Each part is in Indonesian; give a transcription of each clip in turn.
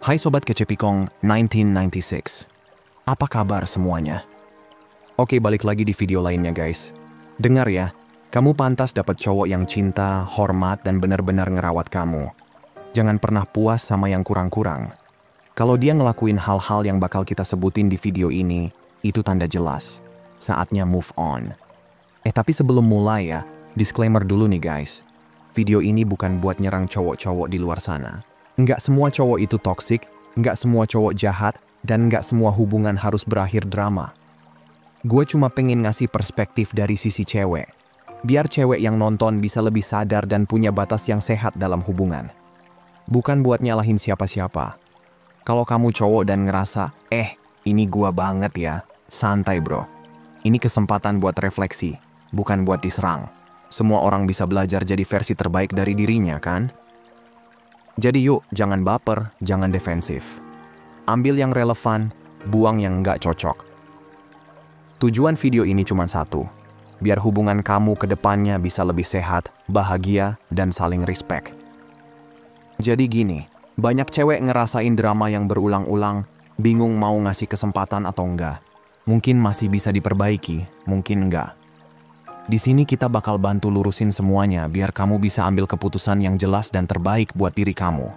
Hai Sobat Kecepikong 1996. Apa kabar semuanya? Oke, balik lagi di video lainnya guys. Dengar ya, kamu pantas dapat cowok yang cinta, hormat, dan benar-benar ngerawat kamu. Jangan pernah puas sama yang kurang-kurang. Kalau dia ngelakuin hal-hal yang bakal kita sebutin di video ini, itu tanda jelas. Saatnya move on. Tapi sebelum mulai ya, disclaimer dulu nih guys. Video ini bukan buat nyerang cowok-cowok di luar sana. Nggak semua cowok itu toksik, nggak semua cowok jahat, dan nggak semua hubungan harus berakhir drama. Gue cuma pengen ngasih perspektif dari sisi cewek. Biar cewek yang nonton bisa lebih sadar dan punya batas yang sehat dalam hubungan. Bukan buat nyalahin siapa-siapa. Kalau kamu cowok dan ngerasa, ini gua banget ya, santai bro. Ini kesempatan buat refleksi, bukan buat diserang. Semua orang bisa belajar jadi versi terbaik dari dirinya kan? Jadi yuk, jangan baper, jangan defensif. Ambil yang relevan, buang yang nggak cocok. Tujuan video ini cuma satu, biar hubungan kamu ke depannya bisa lebih sehat, bahagia, dan saling respect. Jadi gini, banyak cewek ngerasain drama yang berulang-ulang, bingung mau ngasih kesempatan atau enggak. Mungkin masih bisa diperbaiki, mungkin enggak. Di sini kita bakal bantu lurusin semuanya biar kamu bisa ambil keputusan yang jelas dan terbaik buat diri kamu.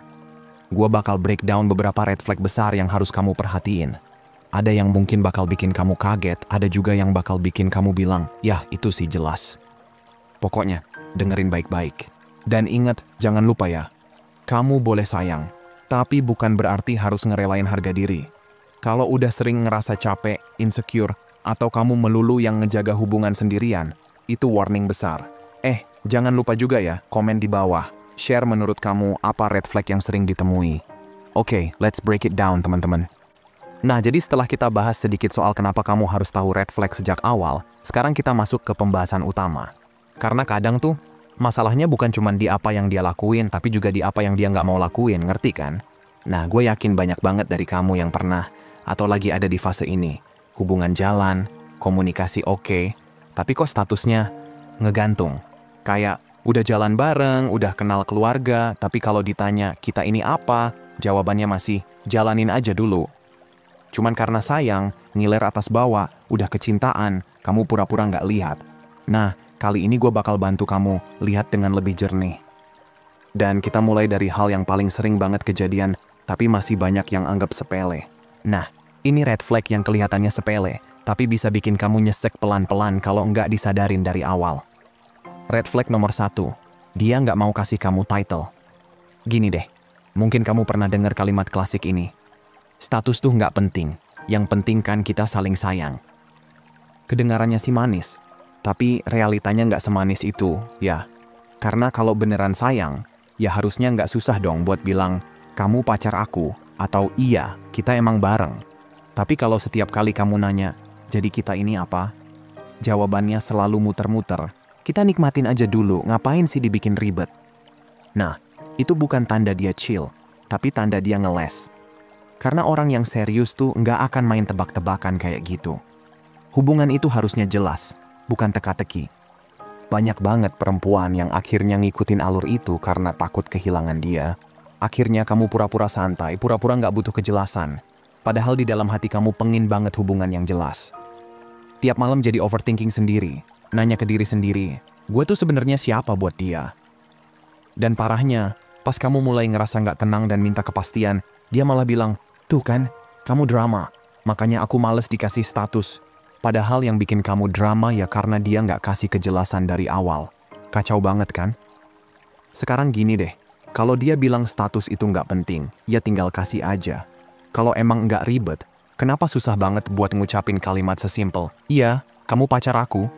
Gua bakal breakdown beberapa red flag besar yang harus kamu perhatiin. Ada yang mungkin bakal bikin kamu kaget, ada juga yang bakal bikin kamu bilang, "Yah, itu sih jelas." Pokoknya, dengerin baik-baik. Dan ingat, jangan lupa ya, kamu boleh sayang, tapi bukan berarti harus ngerelain harga diri. Kalau udah sering ngerasa capek, insecure, atau kamu melulu yang ngejaga hubungan sendirian, itu warning besar. Jangan lupa juga ya, komen di bawah. Share menurut kamu apa red flag yang sering ditemui. Oke, let's break it down teman-teman. Nah, jadi setelah kita bahas sedikit soal kenapa kamu harus tahu red flag sejak awal, sekarang kita masuk ke pembahasan utama. Karena kadang tuh, masalahnya bukan cuma di apa yang dia lakuin, tapi juga di apa yang dia nggak mau lakuin, ngerti kan? Nah, gue yakin banyak banget dari kamu yang pernah, atau lagi ada di fase ini. Hubungan jalan, komunikasi oke, tapi kok statusnya ngegantung. Kayak udah jalan bareng, udah kenal keluarga, tapi kalau ditanya kita ini apa, jawabannya masih jalanin aja dulu. Cuman karena sayang, ngiler atas bawah, udah kecintaan, kamu pura-pura nggak lihat. Nah, kali ini gue bakal bantu kamu lihat dengan lebih jernih. Dan kita mulai dari hal yang paling sering banget kejadian, tapi masih banyak yang anggap sepele. Nah, ini red flag yang kelihatannya sepele, tapi bisa bikin kamu nyesek pelan-pelan kalau nggak disadarin dari awal. Red flag nomor 1, dia nggak mau kasih kamu title. Gini deh, mungkin kamu pernah dengar kalimat klasik ini. Status tuh nggak penting, yang penting kan kita saling sayang. Kedengarannya sih manis, tapi realitanya nggak semanis itu, ya. Karena kalau beneran sayang, ya harusnya nggak susah dong buat bilang, kamu pacar aku, atau iya, kita emang bareng. Tapi kalau setiap kali kamu nanya, jadi kita ini apa? Jawabannya selalu muter-muter. Kita nikmatin aja dulu, ngapain sih dibikin ribet? Nah, itu bukan tanda dia chill, tapi tanda dia ngeles. Karena orang yang serius tuh nggak akan main tebak-tebakan kayak gitu. Hubungan itu harusnya jelas, bukan teka-teki. Banyak banget perempuan yang akhirnya ngikutin alur itu karena takut kehilangan dia. Akhirnya kamu pura-pura santai, pura-pura nggak butuh kejelasan. Padahal di dalam hati kamu pengen banget hubungan yang jelas. Tiap malam jadi overthinking sendiri, nanya ke diri sendiri, gue tuh sebenarnya siapa buat dia? Dan parahnya, pas kamu mulai ngerasa nggak tenang dan minta kepastian, dia malah bilang, tuh kan, kamu drama, makanya aku males dikasih status. Padahal yang bikin kamu drama ya karena dia nggak kasih kejelasan dari awal. Kacau banget kan? Sekarang gini deh, kalau dia bilang status itu nggak penting, ya tinggal kasih aja. Kalau emang nggak ribet, kenapa susah banget buat ngucapin kalimat sesimpel, iya, kamu pacar aku?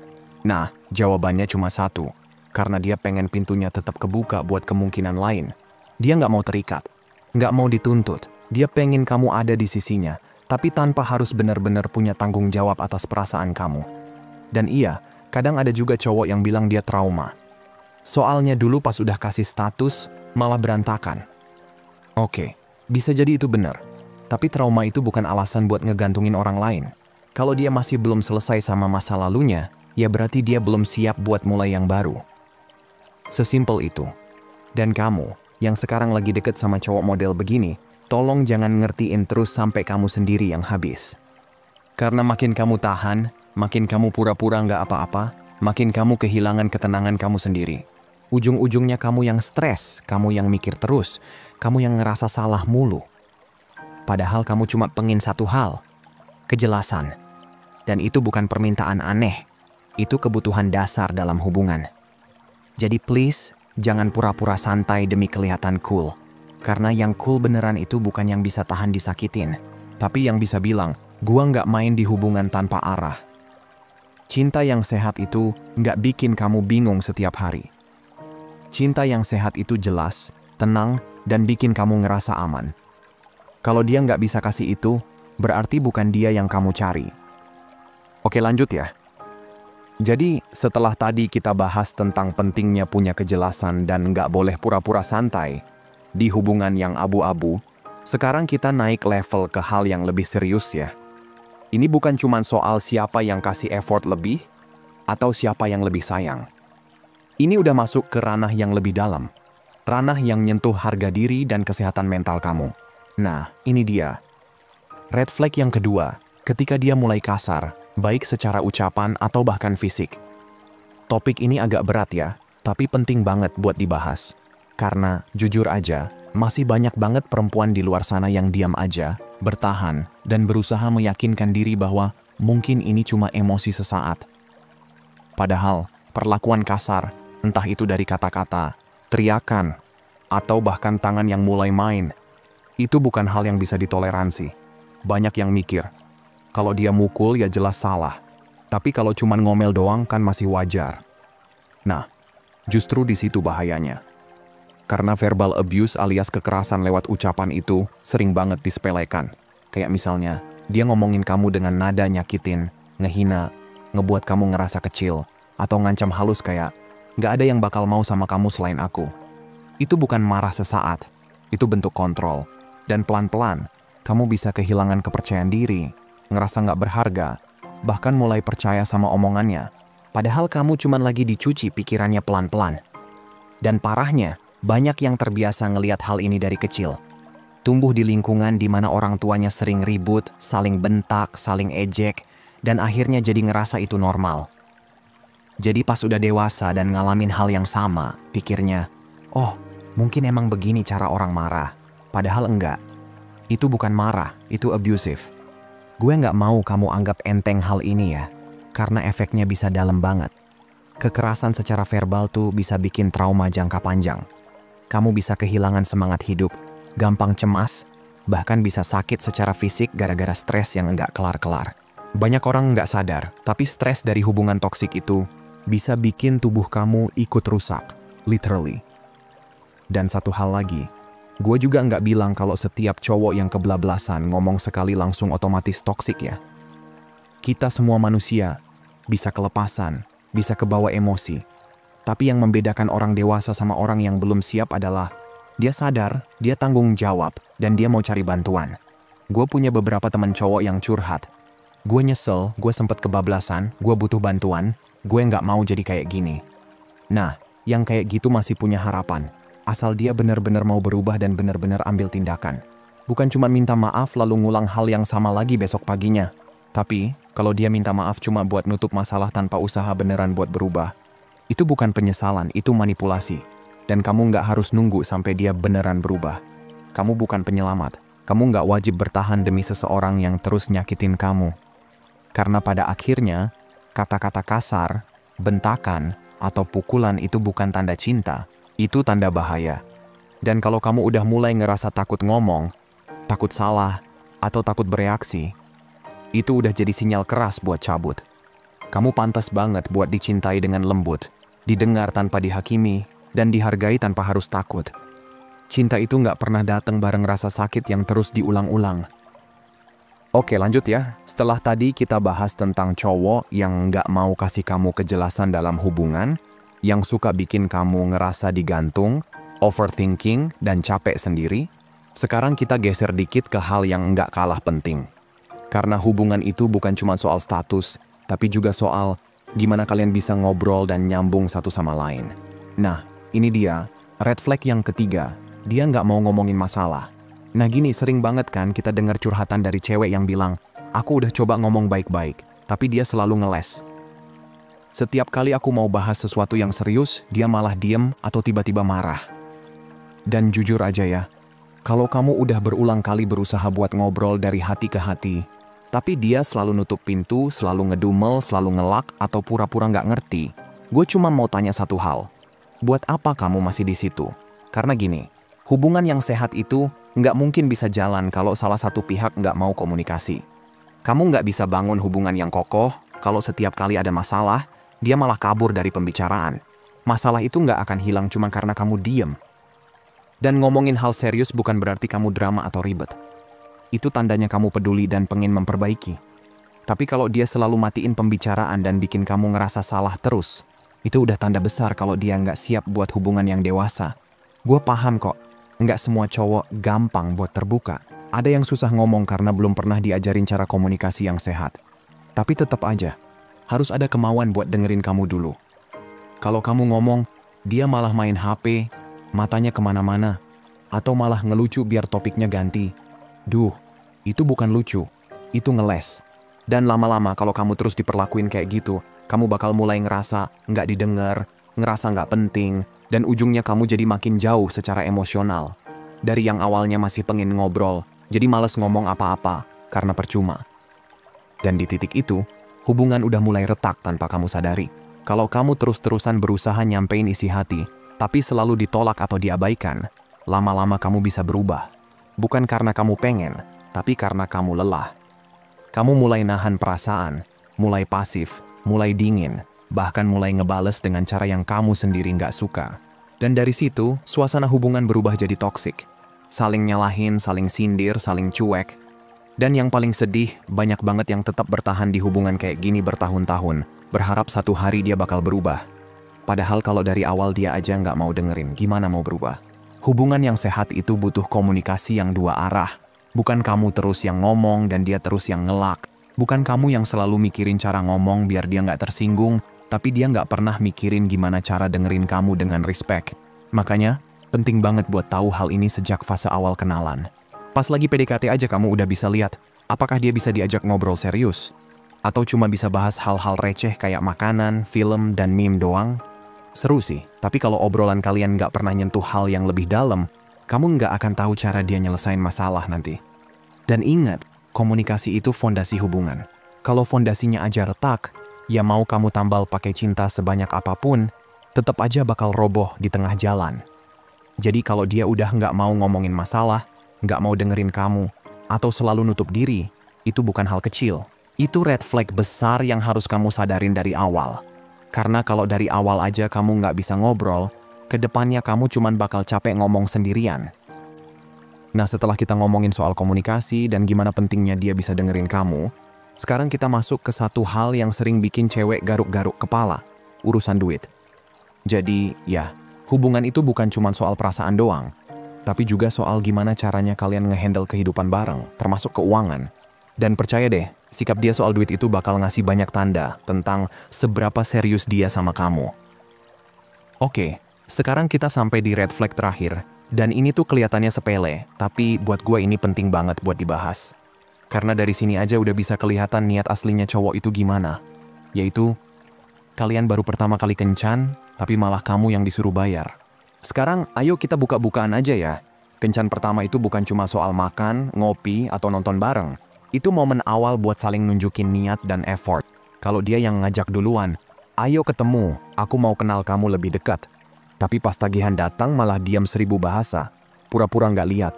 Nah, jawabannya cuma satu, karena dia pengen pintunya tetap kebuka buat kemungkinan lain. Dia nggak mau terikat, nggak mau dituntut, dia pengen kamu ada di sisinya, tapi tanpa harus benar-benar punya tanggung jawab atas perasaan kamu. Dan iya, kadang ada juga cowok yang bilang dia trauma. Soalnya dulu pas udah kasih status, malah berantakan. Oke, bisa jadi itu benar. Tapi trauma itu bukan alasan buat ngegantungin orang lain. Kalau dia masih belum selesai sama masa lalunya, ya berarti dia belum siap buat mulai yang baru. Sesimpel itu. Dan kamu, yang sekarang lagi deket sama cowok model begini, tolong jangan ngertiin terus sampai kamu sendiri yang habis. Karena makin kamu tahan, makin kamu pura-pura nggak apa-apa, makin kamu kehilangan ketenangan kamu sendiri. Ujung-ujungnya kamu yang stres, kamu yang mikir terus, kamu yang ngerasa salah mulu. Padahal kamu cuma pengen satu hal, kejelasan. Dan itu bukan permintaan aneh, itu kebutuhan dasar dalam hubungan. Jadi please, jangan pura-pura santai demi kelihatan cool. Karena yang cool beneran itu bukan yang bisa tahan disakitin, tapi yang bisa bilang, gua nggak main di hubungan tanpa arah. Cinta yang sehat itu nggak bikin kamu bingung setiap hari. Cinta yang sehat itu jelas, tenang, dan bikin kamu ngerasa aman. Kalau dia nggak bisa kasih itu, berarti bukan dia yang kamu cari. Oke, lanjut ya. Jadi, setelah tadi kita bahas tentang pentingnya punya kejelasan dan nggak boleh pura-pura santai di hubungan yang abu-abu, sekarang kita naik level ke hal yang lebih serius ya. Ini bukan cuma soal siapa yang kasih effort lebih atau siapa yang lebih sayang. Ini udah masuk ke ranah yang lebih dalam. Ranah yang nyentuh harga diri dan kesehatan mental kamu. Nah, ini dia. Red flag yang kedua, ketika dia mulai kasar, baik secara ucapan atau bahkan fisik. Topik ini agak berat ya, tapi penting banget buat dibahas. Karena, jujur aja, masih banyak banget perempuan di luar sana yang diam aja, bertahan, dan berusaha meyakinkan diri bahwa mungkin ini cuma emosi sesaat. Padahal, perlakuan kasar, entah itu dari kata-kata, teriakan, atau bahkan tangan yang mulai main, itu bukan hal yang bisa ditoleransi. Banyak yang mikir, kalau dia mukul ya jelas salah, tapi kalau cuma ngomel doang kan masih wajar. Nah, justru di situ bahayanya. Karena verbal abuse alias kekerasan lewat ucapan itu sering banget disepelekan. Kayak misalnya, dia ngomongin kamu dengan nada nyakitin, ngehina, ngebuat kamu ngerasa kecil, atau ngancam halus kayak, "Nggak ada yang bakal mau sama kamu selain aku." Itu bukan marah sesaat, itu bentuk kontrol. Dan pelan-pelan, kamu bisa kehilangan kepercayaan diri, ngerasa nggak berharga, bahkan mulai percaya sama omongannya. Padahal kamu cuma lagi dicuci pikirannya pelan-pelan. Dan parahnya, banyak yang terbiasa ngelihat hal ini dari kecil. Tumbuh di lingkungan di mana orang tuanya sering ribut, saling bentak, saling ejek, dan akhirnya jadi ngerasa itu normal. Jadi pas udah dewasa dan ngalamin hal yang sama, pikirnya, oh, mungkin emang begini cara orang marah. Padahal enggak. Itu bukan marah, itu abusive. Gue nggak mau kamu anggap enteng hal ini ya, karena efeknya bisa dalam banget. Kekerasan secara verbal tuh bisa bikin trauma jangka panjang. Kamu bisa kehilangan semangat hidup, gampang cemas, bahkan bisa sakit secara fisik gara-gara stres yang enggak kelar-kelar. Banyak orang nggak sadar, tapi stres dari hubungan toksik itu bisa bikin tubuh kamu ikut rusak, literally. Dan satu hal lagi, gue juga nggak bilang kalau setiap cowok yang kebablasan ngomong sekali langsung otomatis toksik ya. Kita semua manusia, bisa kelepasan, bisa kebawa emosi. Tapi yang membedakan orang dewasa sama orang yang belum siap adalah dia sadar, dia tanggung jawab, dan dia mau cari bantuan. Gue punya beberapa teman cowok yang curhat. Gue nyesel, gue sempet kebablasan, gue butuh bantuan, gue nggak mau jadi kayak gini. Nah, yang kayak gitu masih punya harapan. Asal dia benar-benar mau berubah dan benar-benar ambil tindakan. Bukan cuma minta maaf lalu ngulang hal yang sama lagi besok paginya. Tapi, kalau dia minta maaf cuma buat nutup masalah tanpa usaha beneran buat berubah, itu bukan penyesalan, itu manipulasi. Dan kamu nggak harus nunggu sampai dia beneran berubah. Kamu bukan penyelamat. Kamu nggak wajib bertahan demi seseorang yang terus nyakitin kamu. Karena pada akhirnya, kata-kata kasar, bentakan, atau pukulan itu bukan tanda cinta. Itu tanda bahaya. Dan kalau kamu udah mulai ngerasa takut ngomong, takut salah, atau takut bereaksi, itu udah jadi sinyal keras buat cabut. Kamu pantas banget buat dicintai dengan lembut, didengar tanpa dihakimi, dan dihargai tanpa harus takut. Cinta itu nggak pernah datang bareng rasa sakit yang terus diulang-ulang. Oke, lanjut ya. Setelah tadi kita bahas tentang cowok yang nggak mau kasih kamu kejelasan dalam hubungan, yang suka bikin kamu ngerasa digantung, overthinking, dan capek sendiri, sekarang kita geser dikit ke hal yang nggak kalah penting. Karena hubungan itu bukan cuma soal status, tapi juga soal gimana kalian bisa ngobrol dan nyambung satu sama lain. Nah, ini dia, red flag yang ketiga. Dia nggak mau ngomongin masalah. Nah gini, sering banget kan kita dengar curhatan dari cewek yang bilang, aku udah coba ngomong baik-baik, tapi dia selalu ngeles. Setiap kali aku mau bahas sesuatu yang serius, dia malah diem atau tiba-tiba marah. Dan jujur aja ya, kalau kamu udah berulang kali berusaha buat ngobrol dari hati ke hati, tapi dia selalu nutup pintu, selalu ngedumel, selalu ngelak, atau pura-pura nggak ngerti, gue cuma mau tanya satu hal. Buat apa kamu masih di situ? Karena gini, hubungan yang sehat itu nggak mungkin bisa jalan kalau salah satu pihak nggak mau komunikasi. Kamu nggak bisa bangun hubungan yang kokoh kalau setiap kali ada masalah, dia malah kabur dari pembicaraan. Masalah itu nggak akan hilang cuma karena kamu diem. Dan ngomongin hal serius bukan berarti kamu drama atau ribet. Itu tandanya kamu peduli dan pengen memperbaiki. Tapi kalau dia selalu matiin pembicaraan dan bikin kamu ngerasa salah terus, itu udah tanda besar kalau dia nggak siap buat hubungan yang dewasa. Gue paham kok, nggak semua cowok gampang buat terbuka. Ada yang susah ngomong karena belum pernah diajarin cara komunikasi yang sehat. Tapi tetap aja, harus ada kemauan buat dengerin kamu dulu. Kalau kamu ngomong, dia malah main HP, matanya kemana-mana, atau malah ngelucu biar topiknya ganti. Duh, itu bukan lucu, itu ngeles. Dan lama-lama kalau kamu terus diperlakuin kayak gitu, kamu bakal mulai ngerasa nggak didengar, ngerasa nggak penting, dan ujungnya kamu jadi makin jauh secara emosional. Dari yang awalnya masih pengen ngobrol, jadi males ngomong apa-apa karena percuma. Dan di titik itu, hubungan udah mulai retak tanpa kamu sadari. Kalau kamu terus-terusan berusaha nyampein isi hati, tapi selalu ditolak atau diabaikan, lama-lama kamu bisa berubah. Bukan karena kamu pengen, tapi karena kamu lelah. Kamu mulai nahan perasaan, mulai pasif, mulai dingin, bahkan mulai ngebales dengan cara yang kamu sendiri nggak suka. Dan dari situ, suasana hubungan berubah jadi toksik. Saling nyalahin, saling sindir, saling cuek. Dan yang paling sedih, banyak banget yang tetap bertahan di hubungan kayak gini bertahun-tahun, berharap satu hari dia bakal berubah. Padahal kalau dari awal dia aja nggak mau dengerin, gimana mau berubah? Hubungan yang sehat itu butuh komunikasi yang dua arah. Bukan kamu terus yang ngomong dan dia terus yang ngelak. Bukan kamu yang selalu mikirin cara ngomong biar dia nggak tersinggung, tapi dia nggak pernah mikirin gimana cara dengerin kamu dengan respect. Makanya, penting banget buat tahu hal ini sejak fase awal kenalan. Pas lagi PDKT aja kamu udah bisa lihat, apakah dia bisa diajak ngobrol serius? Atau cuma bisa bahas hal-hal receh kayak makanan, film, dan meme doang? Seru sih, tapi kalau obrolan kalian nggak pernah nyentuh hal yang lebih dalam, kamu nggak akan tahu cara dia nyelesain masalah nanti. Dan ingat, komunikasi itu fondasi hubungan. Kalau fondasinya aja retak, ya mau kamu tambal pakai cinta sebanyak apapun, tetap aja bakal roboh di tengah jalan. Jadi kalau dia udah nggak mau ngomongin masalah, nggak mau dengerin kamu, atau selalu nutup diri, itu bukan hal kecil. Itu red flag besar yang harus kamu sadarin dari awal. Karena kalau dari awal aja kamu nggak bisa ngobrol, kedepannya kamu cuman bakal capek ngomong sendirian. Nah, setelah kita ngomongin soal komunikasi dan gimana pentingnya dia bisa dengerin kamu, sekarang kita masuk ke satu hal yang sering bikin cewek garuk-garuk kepala, urusan duit. Jadi, ya, hubungan itu bukan cuma soal perasaan doang, tapi juga soal gimana caranya kalian ngehandle kehidupan bareng, termasuk keuangan. Dan percaya deh, sikap dia soal duit itu bakal ngasih banyak tanda tentang seberapa serius dia sama kamu. Oke, sekarang kita sampai di red flag terakhir, dan ini tuh kelihatannya sepele, tapi buat gue ini penting banget buat dibahas. Karena dari sini aja udah bisa kelihatan niat aslinya cowok itu gimana. Yaitu, kalian baru pertama kali kencan, tapi malah kamu yang disuruh bayar. Sekarang, ayo kita buka-bukaan aja ya. Kencan pertama itu bukan cuma soal makan, ngopi, atau nonton bareng. Itu momen awal buat saling nunjukin niat dan effort. Kalau dia yang ngajak duluan, ayo ketemu, aku mau kenal kamu lebih dekat. Tapi pas tagihan datang malah diam 1000 bahasa, pura-pura nggak lihat.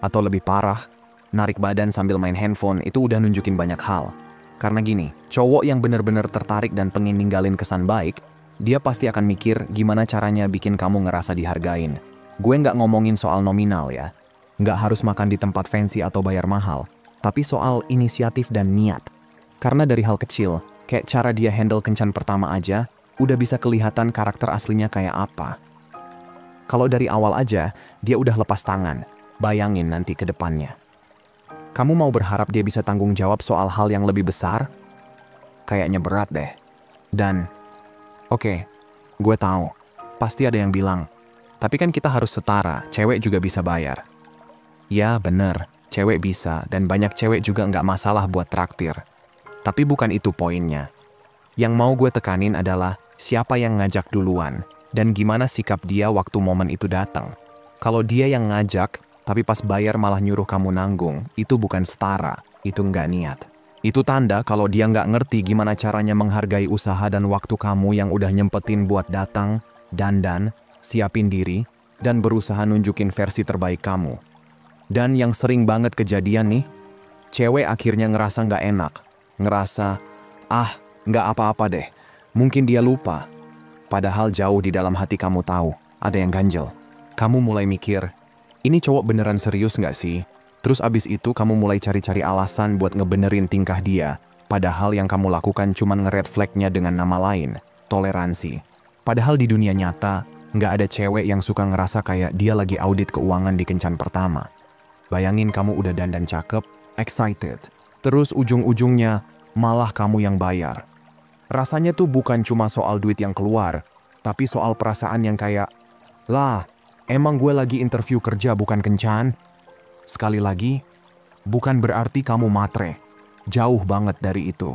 Atau lebih parah, narik badan sambil main handphone itu udah nunjukin banyak hal. Karena gini, cowok yang bener-bener tertarik dan pengen ninggalin kesan baik, dia pasti akan mikir gimana caranya bikin kamu ngerasa dihargain. Gue nggak ngomongin soal nominal ya. Nggak harus makan di tempat fancy atau bayar mahal. Tapi soal inisiatif dan niat. Karena dari hal kecil, kayak cara dia handle kencan pertama aja, udah bisa kelihatan karakter aslinya kayak apa. Kalau dari awal aja, dia udah lepas tangan. Bayangin nanti ke depannya. Kamu mau berharap dia bisa tanggung jawab soal hal yang lebih besar? Kayaknya berat deh. Dan, oke, gue tahu, pasti ada yang bilang, tapi kan kita harus setara, cewek juga bisa bayar. Ya bener, cewek bisa dan banyak cewek juga nggak masalah buat traktir. Tapi bukan itu poinnya. Yang mau gue tekanin adalah siapa yang ngajak duluan dan gimana sikap dia waktu momen itu datang. Kalau dia yang ngajak, tapi pas bayar malah nyuruh kamu nanggung, itu bukan setara, itu nggak niat. Itu tanda kalau dia nggak ngerti gimana caranya menghargai usaha dan waktu kamu yang udah nyempetin buat datang, dandan, siapin diri, dan berusaha nunjukin versi terbaik kamu. Dan yang sering banget kejadian nih, cewek akhirnya ngerasa nggak enak. Ngerasa, nggak apa-apa deh, mungkin dia lupa. Padahal jauh di dalam hati kamu tahu, ada yang ganjel. Kamu mulai mikir, ini cowok beneran serius nggak sih? Terus abis itu kamu mulai cari-cari alasan buat ngebenerin tingkah dia. Padahal yang kamu lakukan cuma nge-red flag-nya dengan nama lain, toleransi. Padahal di dunia nyata, nggak ada cewek yang suka ngerasa kayak dia lagi audit keuangan di kencan pertama. Bayangin kamu udah dandan cakep, excited. Terus ujung-ujungnya malah kamu yang bayar. Rasanya tuh bukan cuma soal duit yang keluar, tapi soal perasaan yang kayak, lah, emang gue lagi interview kerja bukan kencan? Sekali lagi, bukan berarti kamu matre. Jauh banget dari itu.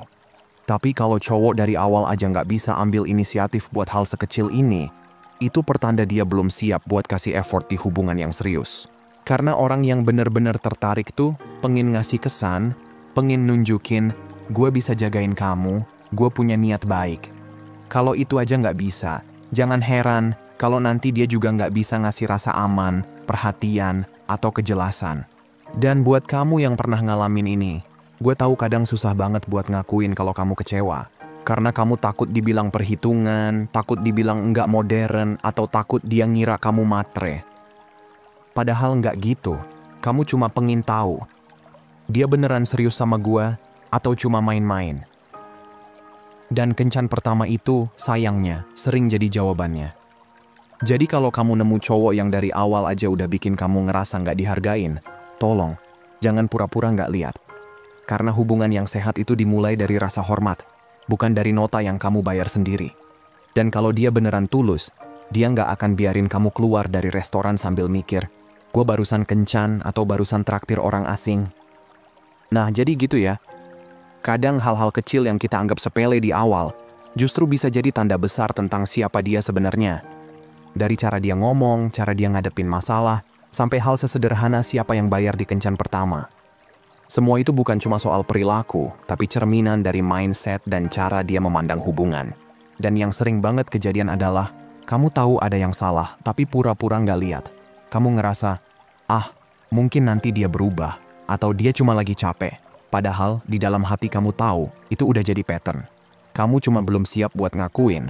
Tapi kalau cowok dari awal aja nggak bisa ambil inisiatif buat hal sekecil ini, itu pertanda dia belum siap buat kasih effort di hubungan yang serius. Karena orang yang bener-bener tertarik tuh pengen ngasih kesan, pengen nunjukin, gue bisa jagain kamu, gue punya niat baik. Kalau itu aja nggak bisa, jangan heran kalau nanti dia juga nggak bisa ngasih rasa aman, perhatian, atau kejelasan. Dan buat kamu yang pernah ngalamin ini, gue tahu kadang susah banget buat ngakuin kalau kamu kecewa. Karena kamu takut dibilang perhitungan, takut dibilang nggak modern, atau takut dia ngira kamu matre. Padahal nggak gitu, kamu cuma pengen tahu, dia beneran serius sama gue, atau cuma main-main. Dan kencan pertama itu, sayangnya, sering jadi jawabannya. Jadi kalau kamu nemu cowok yang dari awal aja udah bikin kamu ngerasa nggak dihargain, tolong, jangan pura-pura nggak lihat. Karena hubungan yang sehat itu dimulai dari rasa hormat, bukan dari nota yang kamu bayar sendiri. Dan kalau dia beneran tulus, dia nggak akan biarin kamu keluar dari restoran sambil mikir, gue barusan kencan atau barusan traktir orang asing. Nah, jadi gitu ya. Kadang hal-hal kecil yang kita anggap sepele di awal, justru bisa jadi tanda besar tentang siapa dia sebenarnya. Dari cara dia ngomong, cara dia ngadepin masalah, sampai hal sesederhana siapa yang bayar di kencan pertama. Semua itu bukan cuma soal perilaku, tapi cerminan dari mindset dan cara dia memandang hubungan. Dan yang sering banget kejadian adalah, kamu tahu ada yang salah, tapi pura-pura nggak lihat. Kamu ngerasa, mungkin nanti dia berubah, atau dia cuma lagi capek. Padahal di dalam hati kamu tahu, itu udah jadi pattern. Kamu cuma belum siap buat ngakuin.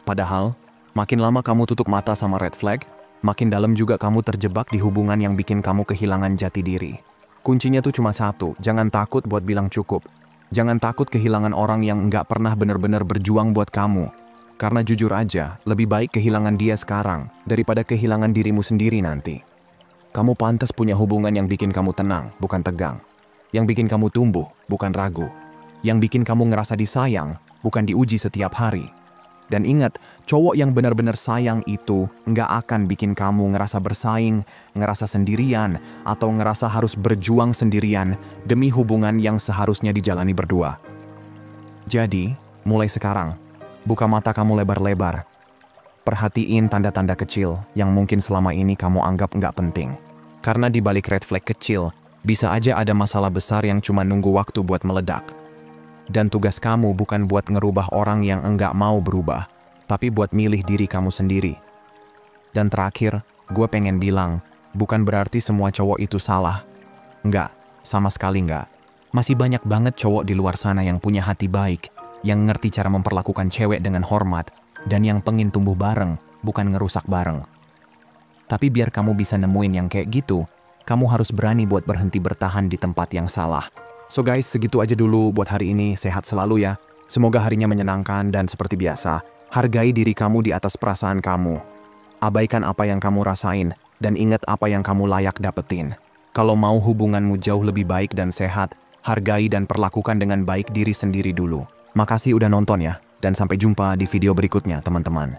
Padahal, makin lama kamu tutup mata sama red flag, makin dalam juga kamu terjebak di hubungan yang bikin kamu kehilangan jati diri. Kuncinya tuh cuma satu, jangan takut buat bilang cukup. Jangan takut kehilangan orang yang nggak pernah benar-benar berjuang buat kamu. Karena jujur aja, lebih baik kehilangan dia sekarang daripada kehilangan dirimu sendiri nanti. Kamu pantas punya hubungan yang bikin kamu tenang, bukan tegang. Yang bikin kamu tumbuh, bukan ragu. Yang bikin kamu ngerasa disayang, bukan diuji setiap hari. Dan ingat, cowok yang benar-benar sayang itu nggak akan bikin kamu ngerasa bersaing, ngerasa sendirian, atau ngerasa harus berjuang sendirian demi hubungan yang seharusnya dijalani berdua. Jadi, mulai sekarang, buka mata kamu lebar-lebar. Perhatiin tanda-tanda kecil yang mungkin selama ini kamu anggap nggak penting. Karena di balik red flag kecil, bisa aja ada masalah besar yang cuma nunggu waktu buat meledak. Dan tugas kamu bukan buat ngerubah orang yang enggak mau berubah, tapi buat milih diri kamu sendiri. Dan terakhir, gue pengen bilang, bukan berarti semua cowok itu salah. Enggak, sama sekali enggak. Masih banyak banget cowok di luar sana yang punya hati baik, yang ngerti cara memperlakukan cewek dengan hormat, dan yang pengen tumbuh bareng, bukan ngerusak bareng. Tapi biar kamu bisa nemuin yang kayak gitu, kamu harus berani buat berhenti bertahan di tempat yang salah. So guys, segitu aja dulu buat hari ini. Sehat selalu ya. Semoga harinya menyenangkan dan seperti biasa, hargai diri kamu di atas perasaan kamu. Abaikan apa yang kamu rasain dan ingat apa yang kamu layak dapetin. Kalau mau hubunganmu jauh lebih baik dan sehat, hargai dan perlakukan dengan baik diri sendiri dulu. Makasih udah nonton ya, dan sampai jumpa di video berikutnya teman-teman.